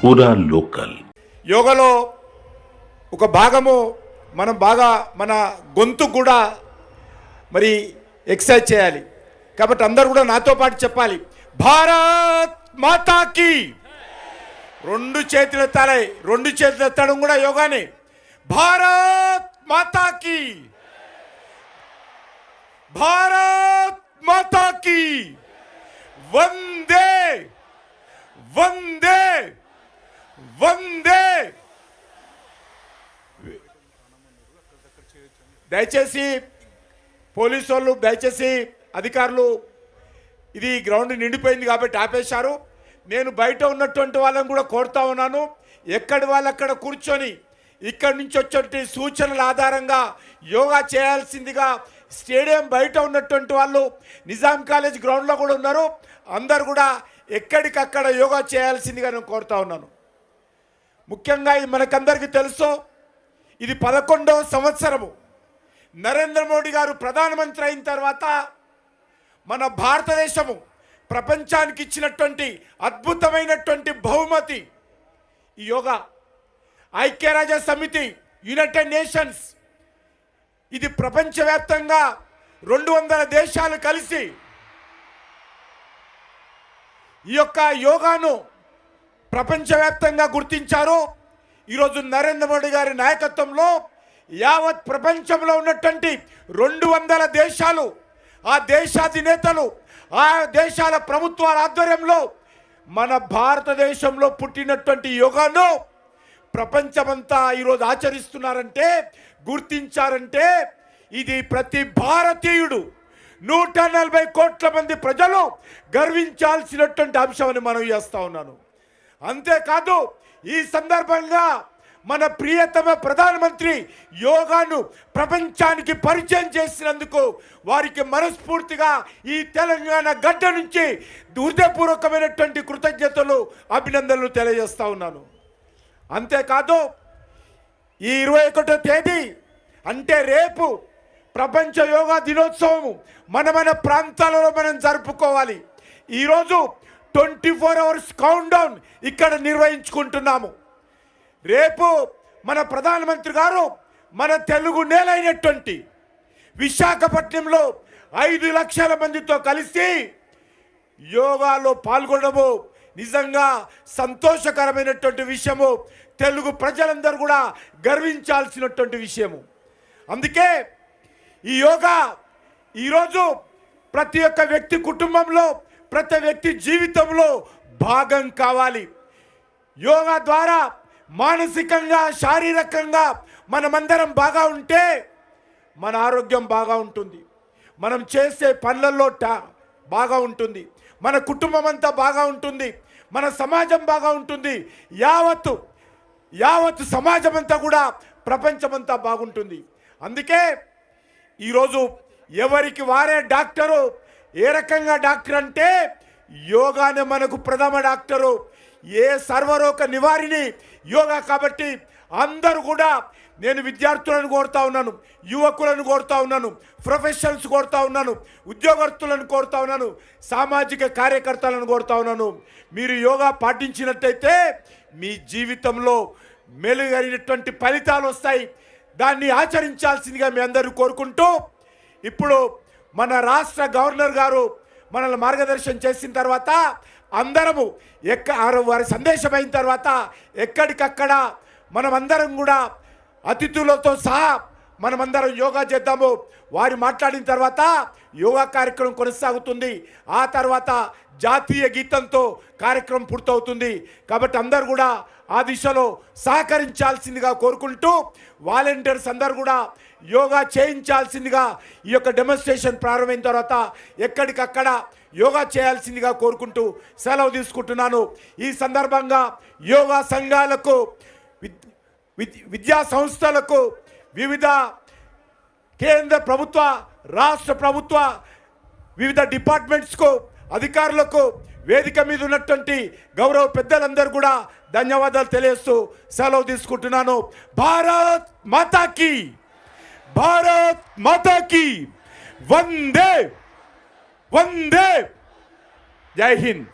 పూరా లోకల్ యోగాలో ఒక భాగము మనం బాగా మన గొంతు కూడా మరి ఎక్సర్సైజ్ చేయాలి. కాబట్టి అందరూ కూడా నాతో పాటు చెప్పాలి, భారత్ మాతాకి. రెండు చేతులు ఎత్తాలి, రెండు చేతులు ఎత్తడం కూడా యోగానే. భారత్ మాతాకి, భారత్ మాతాకి, వందే వందే వందే. దయచేసి పోలీసు వాళ్ళు, దయచేసి అధికారులు, ఇది గ్రౌండ్ నిండిపోయింది కాబట్టి ఆపేశారు. నేను బయట ఉన్నటువంటి వాళ్ళని కూడా కోరుతా ఉన్నాను, ఎక్కడి వాళ్ళు అక్కడ కూర్చొని ఇక్కడి నుంచి వచ్చే సూచనల ఆధారంగా యోగా చేయాల్సిందిగా. స్టేడియం బయట ఉన్నటువంటి వాళ్ళు నిజాం కాలేజ్ గ్రౌండ్లో కూడా ఉన్నారు, అందరు కూడా ఎక్కడికక్కడ యోగా చేయాల్సిందిగా నేను కోరుతా ఉన్నాను. ముఖ్యంగా ఇది మనకందరికీ తెలుసు, ఇది 11వ సంవత్సరము. నరేంద్ర మోడీ గారు ప్రధానమంత్రి అయిన తర్వాత మన భారతదేశము ప్రపంచానికి ఇచ్చినటువంటి అద్భుతమైనటువంటి బహుమతి ఈ యోగా. ఐక్యరాజ్య సమితి, యునైటెడ్ నేషన్స్, ఇది ప్రపంచవ్యాప్తంగా 200 దేశాలు కలిసి ఈ యొక్క యోగాను ప్రపంచవ్యాప్తంగా గుర్తించారు. ఈరోజు నరేంద్ర మోడీ గారి నాయకత్వంలో యావత్ ప్రపంచంలో ఉన్నటువంటి 200 దేశాలు, ఆ దేశాధినేతలు, ఆ దేశాల ప్రభుత్వాల ఆధ్వర్యంలో మన భారతదేశంలో పుట్టినటువంటి యోగాను ప్రపంచమంతా ఈరోజు ఆచరిస్తున్నారంటే, గుర్తించారంటే, ఇది ప్రతి భారతీయుడు 140 కోట్ల మంది ప్రజలు గర్వించాల్సినటువంటి అంశమని మనం చేస్తా ఉన్నాను. అంతేకాదు, ఈ సందర్భంగా మన ప్రియతమ ప్రధానమంత్రి యోగాను ప్రపంచానికి పరిచయం చేసినందుకు వారికి మనస్ఫూర్తిగా ఈ తెలంగాణ గడ్డ నుంచి హృదయపూర్వకమైనటువంటి కృతజ్ఞతలు, అభినందనలు తెలియజేస్తా ఉన్నాను. అంతేకాదు, ఈ 21వ తేదీ అంటే రేపు ప్రపంచ యోగా దినోత్సవం మన ప్రాంతాలలో మనం జరుపుకోవాలి. ఈరోజు 24 అవర్స్ కౌంట్ డౌన్ ఇక్కడ నిర్వహించుకుంటున్నాము. రేపు మన ప్రధానమంత్రి గారు మన తెలుగు నేలైనటువంటి విశాఖపట్నంలో 5 లక్షల మందితో కలిసి యోగాలో పాల్గొనడము నిజంగా సంతోషకరమైనటువంటి విషయము, తెలుగు ప్రజలందరూ కూడా గర్వించాల్సినటువంటి విషయము. అందుకే ఈ యోగా ఈరోజు ప్రతి ఒక్క వ్యక్తి కుటుంబంలో, ప్రతి వ్యక్తి జీవితంలో భాగం కావాలి. యోగా ద్వారా మానసికంగా, శారీరకంగా మనమందరం బాగా ఉంటే మన ఆరోగ్యం బాగా ఉంటుంది, మనం చేసే పనులలో బాగా ఉంటుంది, మన కుటుంబం అంతా బాగా ఉంటుంది, మన సమాజం బాగా ఉంటుంది, యావత్తు సమాజం అంతా కూడా, ప్రపంచమంతా బాగుంటుంది. అందుకే ఈరోజు ఎవరికి వారే డాక్టరు. ఏ రకంగా డాక్టర్ అంటే యోగానే మనకు ప్రథమ డాక్టరు, ఏ సర్వరోగ నివారిణి యోగా. కాబట్టి అందరూ కూడా, నేను విద్యార్థులను కోరుతా ఉన్నాను, యువకులను కోరుతా ఉన్నాను, ప్రొఫెషనల్స్ కోరుతా ఉన్నాను, ఉద్యోగస్తులను కోరుతా ఉన్నాను, సామాజిక కార్యకర్తలను కోరుతా ఉన్నాను. మీరు యోగా పాటించినట్టయితే మీ జీవితంలో మెరుగైనటువంటి ఫలితాలు వస్తాయి. దాన్ని ఆచరించాల్సిందిగా మీ అందరూ కోరుకుంటూ, ఇప్పుడు మన రాష్ట్ర గవర్నర్ గారు మనల్ని మార్గదర్శనం చేసిన తర్వాత అందరము వారి సందేశం అయిన తర్వాత ఎక్కడికక్కడ మనమందరం కూడా అతిథులతో సహా మనమందరం యోగా చేద్దాము. వారు మాట్లాడిన తర్వాత యోగా కార్యక్రమం కొనసాగుతుంది. ఆ తర్వాత జాతీయ గీతంతో కార్యక్రమం పూర్తవుతుంది. కాబట్టి అందరూ కూడా ఆ దిశలో సహకరించాల్సిందిగా కోరుకుంటూ, వాలంటీర్స్ అందరూ కూడా యోగా చేయించాల్సిందిగా, ఈ యొక్క డెమోన్స్ట్రేషన్ ప్రారంభమైన తర్వాత ఎక్కడికక్కడ యోగా చేయాల్సిందిగా కోరుకుంటూ సెలవు తీసుకుంటున్నాను. ఈ సందర్భంగా యోగా సంఘాలకు, విద్యా సంస్థలకు, వివిధ కేంద్ర ప్రభుత్వ, రాష్ట్ర ప్రభుత్వ వివిధ డిపార్ట్మెంట్స్కు, అధికారులకు, వేదిక మీద ఉన్నటువంటి గౌరవ పెద్దలందరూ కూడా ధన్యవాదాలు తెలియజేస్తూ సెలవు తీసుకుంటున్నాను. భారత్ మాతాకి, భారత్ మాతాకి, వందే వందే. జై హింద్.